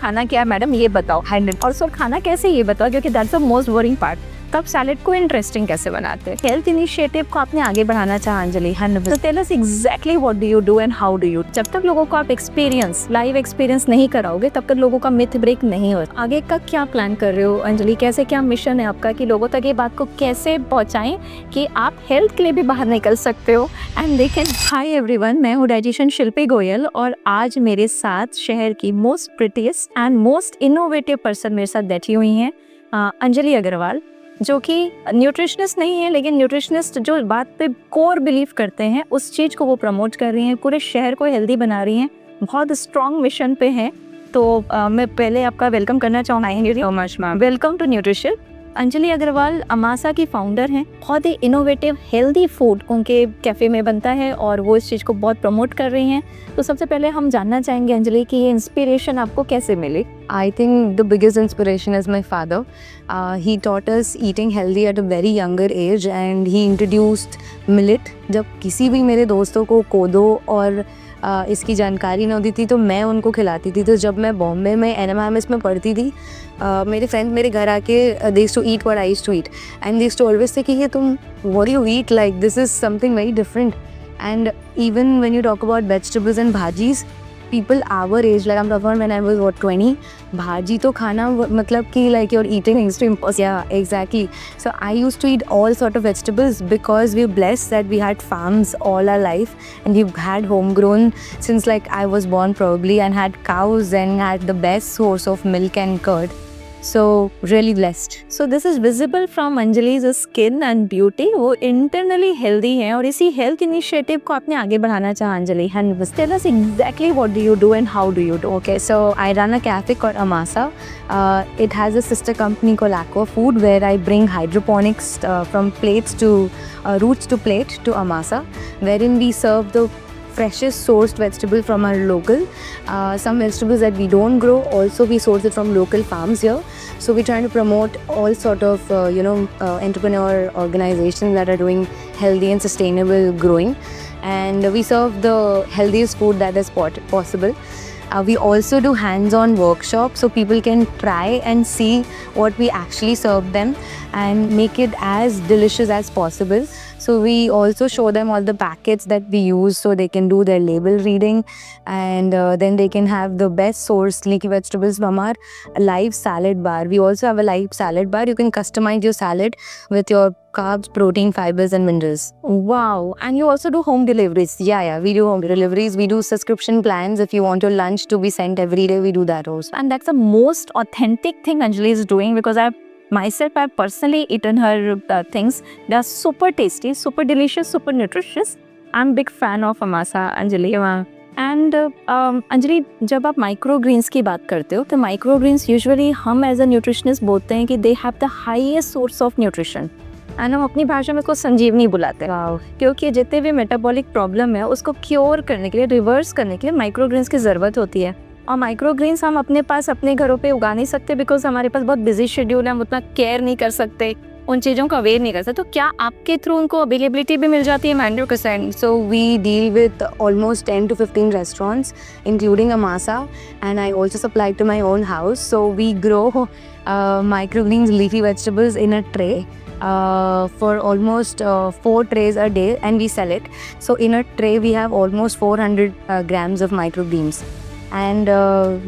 खाना क्या है मैडम ये बताओ, हैंडल और सो खाना कैसे ये बताओ, क्योंकि that's the most boring part. तब सैलेड को इंटरेस्टिंग कैसे बनाते हैं। हेल्थ इनिशिएटिव को आपने आगे बढ़ाना चाहा अंजलि, तो tell us exactly what do you do and how do you. जब तक लोगों को आप लाइव एक्सपीरियंस नहीं कराओगे तब तक लोगों का मिथ ब्रेक नहीं हो। आगे का क्या प्लान कर रहे हो अंजलि, कैसे क्या मिशन है आपका कि लोगों तक ये बात को कैसे पहुंचाएं कि आप हेल्थ के लिए भी बाहर निकल सकते हो and they can. Hi everyone, मैं हूँ डाइटिशियन शिल्पी गोयल और आज मेरे साथ शहर की most prettiest and most innovative person मेरे साथ बैठी हुई हैं अंजलि अग्रवाल, जो कि न्यूट्रिशनिस्ट नहीं है लेकिन न्यूट्रिशनिस्ट जो बात पे कोर बिलीव करते हैं उस चीज़ को वो प्रमोट कर रही हैं, पूरे शहर को हेल्दी बना रही हैं, बहुत स्ट्रॉन्ग मिशन पे हैं। तो मैं पहले आपका वेलकम करना चाहूँगी। Welcome to nutrition. Anjali Agarwal अमासा की फाउंडर हैं। बहुत ही इनोवेटिव हेल्दी फूड उनके कैफ़े में बनता है और वो इस चीज़ को बहुत प्रमोट कर रही हैं। तो सबसे पहले हम जानना चाहेंगे अंजलि कि ये इंस्पिरेशन आपको कैसे मिली। I think the biggest inspiration is my father. He taught us eating healthy at a very younger age and he introduced millet. जब किसी भी मेरे दोस्तों को कोदो और इसकी जानकारी न होती थी तो मैं उनको खिलाती थी। तो जब मैं बॉम्बे में NMIMS में पढ़ती थी, मेरे फ्रेंड मेरे घर आके they used to eat what I used to eat and they used to always say कि ये तुम what do you eat, like this is something very different. And even when you talk about vegetables and bhajis, people our age, like I'm talking about when I was 20, bhaji to khana matlab ki like you're eating things to impossible. Yeah, exactly. So I used to eat all sort of vegetables because we're blessed that we had farms all our life and we've had homegrown since like I was born probably, and had cows and had the best source of milk and curd. So really blessed. So this is visible from Anjali's skin and beauty. वो internally healthy हैं और इसी health initiative को आपने आगे बढ़ाना चाहा Anjali. And tell us exactly what do you do and how do you do. Okay, so I run a cafe called Amasa. It has a sister company called Aqua Food where I bring hydroponics from plates to roots to plate to Amasa, wherein we serve the freshest sourced vegetable from our local. Some vegetables that we don't grow also we source it from local farms here. So we're trying to promote all sort of entrepreneur organizations that are doing healthy and sustainable growing, and we serve the healthiest food that is possible. We also do hands-on workshops so people can try and see what we actually serve them and make it as delicious as possible. So we also show them all the packets that we use so they can do their label reading, and then they can have the best sourced leafy vegetables from our live salad bar. We also have a live salad bar. You can customize your salad with your carbs, protein, fibers and minerals. Wow. And you also do home deliveries. Yeah, we do home deliveries. We do subscription plans. If you want your lunch to be sent every day, we do that also. And that's the most authentic thing Anjali is doing, because I've personally eaten her things. They are super tasty, super delicious, super nutritious. I'm big fan of Amasa, Anjali. And Anjali, जब आप microgreens की बात करते हो तो microgreens usually हम as a nutritionist बोलते हैं कि they have the highest source of nutrition, and हम अपनी भाषा में उसको संजीवनी बुलाते हैं, क्योंकि जितने भी मेटाबॉलिक प्रॉब्लम है उसको क्योर करने के लिए, रिवर्स करने के लिए माइक्रोग्रीन्स की ज़रूरत होती है। और माइक्रोग्रीन्स हम अपने पास अपने घरों पे उगा नहीं सकते बिकॉज हमारे पास बहुत बिजी शेड्यूल है, हम उतना केयर नहीं कर सकते, उन चीज़ों का अवेयर नहीं कर सकते। तो क्या आपके थ्रू उनको अवेलेबिलिटी भी मिल जाती है? 100%. So we deal with almost 10 to 15 restaurants including Amasa, and I also supply to my own house. So we grow microgreens, leafy vegetables in a tray for almost 4 trays a day, and we sell it. So in a tray we have almost 400 grams of microgreens. And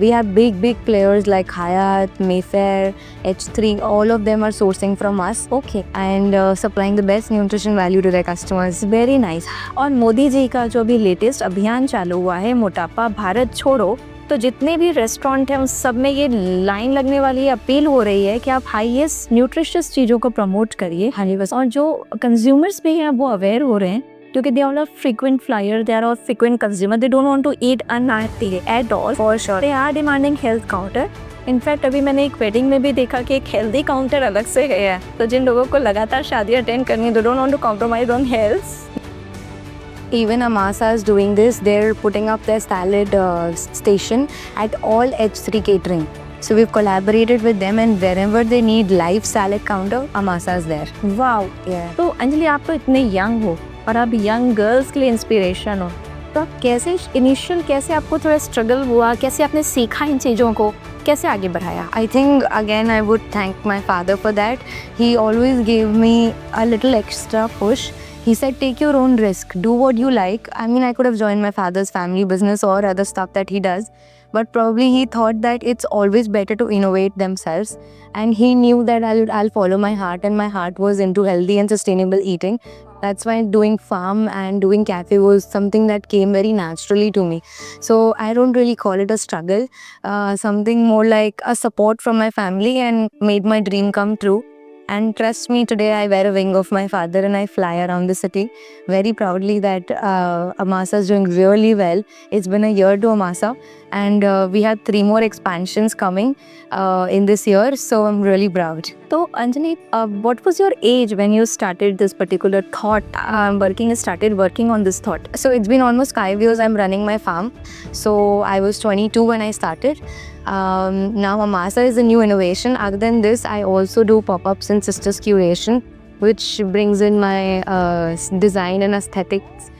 we have big players like Hyatt, Mayfair, H3, all of them are sourcing from us. Okay. And supplying the best nutrition value to their customers. Very nice. और मोदी जी का जो भी latest अभियान चालू हुआ है, मोटापा भारत छोड़ो, तो जितने भी रेस्टोरेंट हैं उन सब में ये लाइन लगने वाली अपील हो रही है कि आप हाईएस्ट न्यूट्रिशियस चीज़ों को प्रमोट करिए। हाँ जी, बस। और जो कंज्यूमर्स भी हैं वो अवेयर हो रहे हैं, क्योंकि they all are frequent flyer, they are all frequent consumer, they don't want to eat unhealthy at all. For sure. They are demanding health counter. In fact अभी मैंने एक वेडिंग में भी देखा कि एक हेल्दी काउंटर अलग से गया है, तो जिन लोगों को लगातार शादी अटेंड करनी है, they don't want to compromise on health. Even Amasa is doing this. They're putting up their salad station at all H3 catering. So we've collaborated with them, and wherever they need live salad counter, Amasa is there. Wow. Yeah. तो अंजलि, आप तो इतने young हो और आप young girls के लिए inspiration हो, तो आप कैसे आपको थोड़ा स्ट्रगल हुआ, कैसे आपने सीखा इन चीज़ों को, कैसे आगे बढ़ाया? I think again I would thank my father for that. He always gave me a little extra push. He said, take your own risk, do what you like. I mean, I could have joined my father's family business or other stuff that he does, but probably he thought that it's always better to innovate themselves. And he knew that I'll follow my heart, and my heart was into healthy and sustainable eating. That's why doing farm and doing cafe was something that came very naturally to me. So I don't really call it a struggle, something more like a support from my family and made my dream come true. And trust me, today I wear a wing of my father and I fly around the city very proudly that Amasa is doing really well. It's been a year to Amasa, and we have 3 more expansions coming in this year. So I'm really proud. So Anjali, what was your age when you started this particular thought, started working on this thought? So it's been almost 5 years I'm running my farm. So I was 22 when I started. Now Amasa is a new innovation. Other than this, I also do pop-ups and sisters curation, which brings in my design and aesthetics.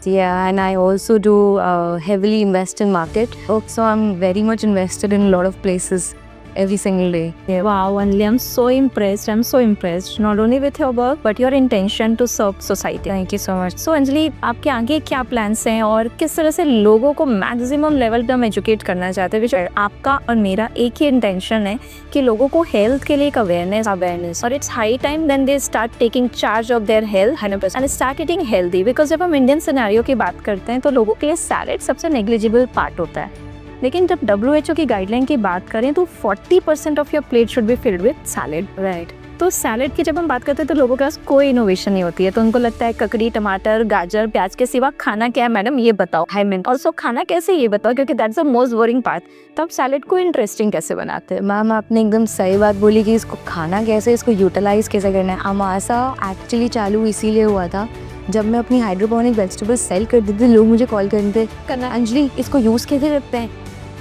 Yeah, and I also do heavily invest in market. So I'm very much invested in a lot of places every single day. Yeah. Wow, Anjali, I'm so impressed. I'm so impressed. Not only with your work, but your intention to serve society. Thank you so much. So Anjali, आपके आगे क्या plans हैं और किस तरह से लोगों को मैक्सिमम लेवल पे हम एजुकेट करना चाहते हैं? आपका और मेरा एक ही इंटेंशन है कि लोगों को हेल्थ के लिए एक अवेयरनेस और it's high time then they start taking charge of their health 100% and start eating healthy. Because जब हम इंडियन सिनेरियो की बात करते हैं तो लोगों के लिए सैलेड सबसे नेग्लिजिबल पार्ट होता है, लेकिन जब WHO की गाइडलाइन की बात करें तो 40% of your plate should be filled with salad, right? तो सैलेड की जब हम बात करते हैं तो लोगों के पास कोई इनोवेशन नहीं होती है, तो उनको लगता है ककड़ी, टमाटर, गाजर, प्याज के सिवा खाना क्या है मैडम ये बताओ, हाई मिनट ऑल्सो खाना कैसे ये बताओ, क्योंकि that's the most boring part. तो आप सैलेड को इंटरेस्टिंग कैसे बनाते हैं? मैम आपने एकदम सही बात बोली कि इसको खाना कैसे, इसको यूटिलाइज कैसे करना है। अमासा एक्चुअली चालू इसीलिए हुआ था जब मैं अपनी हाइड्रोपोनिक वेजिटेबल्स सेल करती थी, लोग मुझे कॉल करते थे अंजलि इसको यूज़ कैसे करते हैं,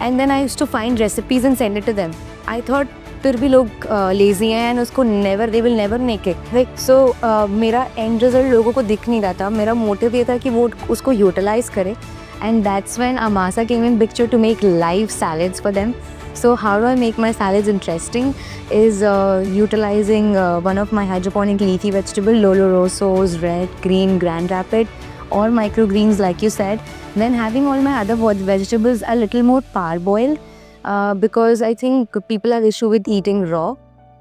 and then I used to find recipes and send it to them. I thought फिर भी लोग लेजी हैं एंड उसको they will never make it, right? So मेरा एंड रिजल्ट लोगों को दिख नहीं रहा था। मेरा मोटिव ये था कि वो उसको यूटिलाइज करे, and that's when Amasa came in picture to make live salads for them. So how do I make my salads interesting is utilizing one of my hydroponic leafy vegetable, Lolo Rosos, red, green, Grand Rapid, or microgreens like you said. Then having all my other vegetables a little more parboiled because I think people have issue with eating raw.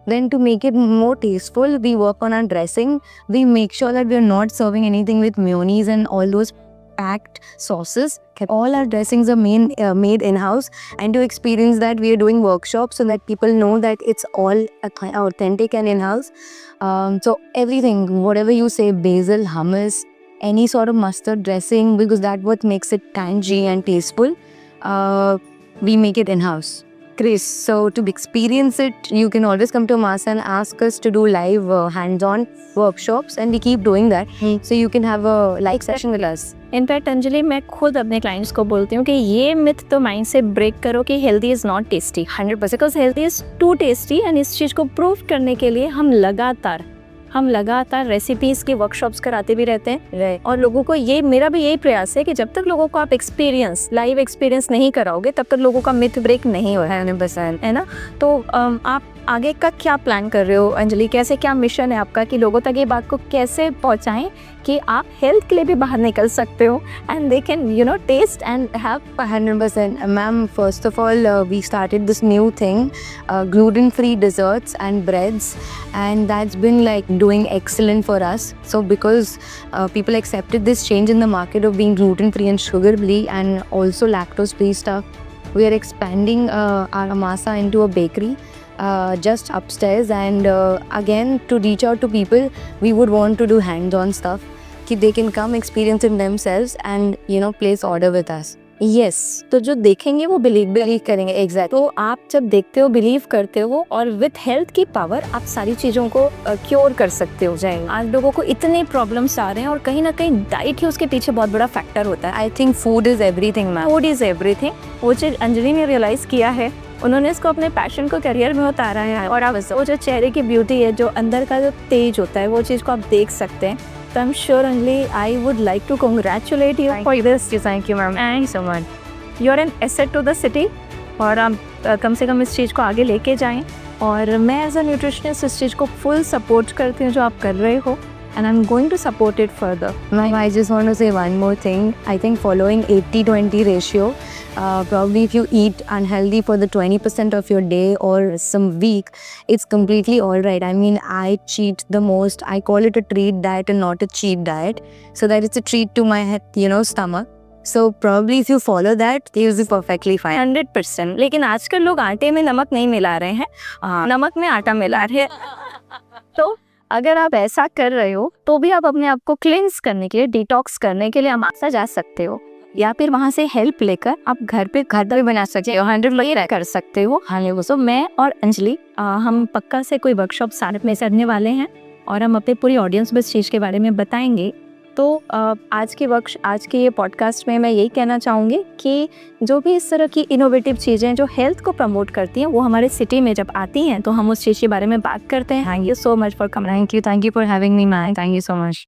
Then to make it more tasteful, we work on our dressing. We make sure that we are not serving anything with mayonnaise and all those packed sauces. All our dressings are made in-house, and to experience that we are doing workshops so that people know that it's all authentic and in-house. So everything, whatever you say, basil, hummus, any sort of mustard dressing, because that what makes it tangy and tasteful, we make it in-house. Chris, so to experience it, you can always come to Amasa and ask us to do live hands-on workshops, and we keep doing that. So you can have a live session with us. In fact Anjali, मैं खुद अपने clients को बोलती हूँ कि ये myth तो mind से ब्रेक करो कि healthy is not tasty 100%, because healthy is too tasty. And इस चीज़ को प्रूव करने के लिए हम लगातार रेसिपीज़ के वर्कशॉप्स कराते भी रहते हैं। और लोगों को मेरा भी यही प्रयास है कि जब तक लोगों को आप लाइव एक्सपीरियंस नहीं कराओगे तब तक लोगों का मिथ ब्रेक नहीं हो रहा है ना। तो आप आगे का क्या प्लान कर रहे हो अंजलि? कैसे, क्या मिशन है आपका कि लोगों तक ये बात को कैसे पहुंचाएं कि आप हेल्थ के लिए भी बाहर निकल सकते हो and they can taste and have 100%. Ma'am, first of all, we started this new thing, gluten-free desserts and breads, and that's been like doing excellent for us. So because people accepted this change in the market of being gluten-free and sugar-free and also lactose-free stuff, we are expanding our Amasa into a bakery just upstairs, and again to reach out to people, we would want to do hands-on stuff कि they can come experience it themselves and place order with us. Yes, तो जो देखेंगे वो believe करेंगे। Exact. तो आप जब देखते हो, बिलीव करते हो, और विथ हेल्थ की पावर आप सारी चीज़ों को क्योर कर सकते हो जाएंगे। आज लोगों को इतने प्रॉब्लम्स आ रहे हैं और कहीं ना कहीं डाइट ही उसके पीछे बहुत बड़ा फैक्टर होता है। I think food is everything ma'am. Food is everything. वो चीज़ अंजलि ने रियलाइज़ किया है, उन्होंने इसको अपने पैशन को करियर में उतारा है। और अब वो जो चेहरे की ब्यूटी है, जो अंदर का जो तेज होता है, वो चीज़ को आप देख सकते हैं। तो I am sure Anjali, I would like to congratulate you for this. Thank you ma'am, thank you so much. You are an asset to the city, और आप कम से कम इस चीज़ को आगे लेके जाएं। और मैं एज अ न्यूट्रिशनिस्ट इस चीज़ को फुल सपोर्ट करती हूँ जो आप कर रहे हो, and I'm going to support it further. I just want to say one more thing. I think following 80-20 ratio, probably if you eat unhealthy for the 20% of your day or some week, it's completely all right. I mean, I cheat the most. I call it a treat diet and not a cheat diet, so that it's a treat to my stomach. So probably if you follow that, you'll be perfectly fine. 100%। लेकिन आजकल लोग आटे में नमक नहीं मिला रहे हैं, नमक में आटा मिला रहे हैं। तो अगर आप ऐसा कर रहे हो तो भी आप अपने आप को क्लिंस करने के लिए, डिटॉक्स करने के लिए अमासा जा सकते हो, या फिर वहाँ से हेल्प लेकर आप घर पे भी बना सकते हो, 100 कर सकते हो। हाँ, सो मैं और अंजलि हम पक्का से कोई वर्कशॉप साथ में करने वाले हैं, और हम अपने पूरी ऑडियंस में इस चीज़ के बारे में बताएंगे। तो आज के ये पॉडकास्ट में मैं यही कहना चाहूँगी कि जो भी इस तरह की इनोवेटिव चीज़ें जो हेल्थ को प्रमोट करती हैं, वो हमारे सिटी में जब आती हैं तो हम उस चीज़ के बारे में बात करते हैं। Thank you so much for coming. Thank you for having me, man. Thank you so much.